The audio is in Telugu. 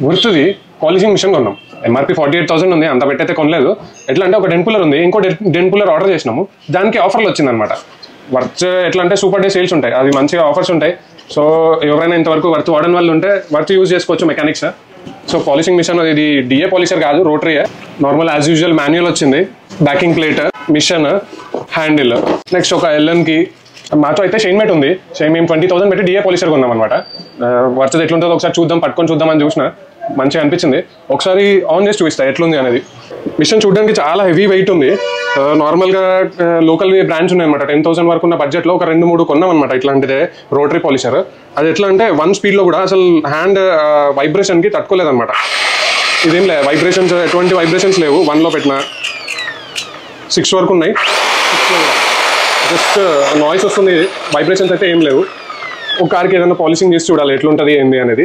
గుర్తుది పాలిషింగ్ మిషన్ కొన్నాం. ఎంఆర్పీ 48,000 ఉంది, అంత పెట్టయితే కొనలేదు. ఎట్లా అంటే ఒక డెన్ కూలర్ ఉంది, ఇంకో డెన్ కూలర్ ఆర్డర్ చేసినాము, దానికి ఆఫర్లు వచ్చిందనమాట. వర్త్ ఎట్లా అంటే సూపర్ డే సేల్స్ ఉంటాయి, అవి మంచిగా ఆఫర్స్ ఉంటాయి. సో ఎవరైనా ఇంతవరకు వర్త్ వాడని వాళ్ళు ఉంటే వర్త్ యూజ్ చేసుకోవచ్చు మెకానిక్స్. సో పాలిషింగ్ మిషన్ ఇది డిఏ పాలిషర్ కాదు, రోటరీయే. నార్మల్ యాజ్ యూజువల్ మాన్యువల్ వచ్చింది, backing plate, machine, handle. Next ఒక ఎల్ఎన్కి మాతో అయితే షైన్ మేట్ ఉంది. మేము 20,000 పెట్టి డిఏ పాలిషర్ కొన్నాం అనమాట. వర్త్ ఎట్లుంటుందో ఒకసారి పట్టుకొని చూద్దామని చూసిన, మంచిగా అనిపించింది. ఒకసారి ఆన్ చేసి చూపిస్తా ఎట్లుంది అనేది. మిషన్ చూడడానికి చాలా హెవీ వెయిట్ ఉంది. నార్మల్గా లోకల్ బ్రాండ్స్ ఉన్నాయన్నమాట. 10,000 వరకు ఉన్న బడ్జెట్లో ఒక 2-3 కొన్నాం అనమాట ఇట్లాంటిదే రోటరీ పాలిషర్. అది ఎట్లా అంటే 1 స్పీడ్లో కూడా అసలు హ్యాండ్ వైబ్రేషన్కి తట్టుకోలేదన్నమాట. ఇదేం లేదు, వైబ్రేషన్స్ ఎటువంటి వైబ్రేషన్స్ లేవు. 1లో పెట్టిన 6 వరకు ఉన్నాయి, జస్ట్ నాయిస్ వస్తుంది, వైబ్రేషన్స్ అయితే ఏం లేవు. ఒక కార్కి ఏదైనా పాలిషింగ్ చేసి చూడాలి ఎట్లుంటుంది ఏంది అనేది.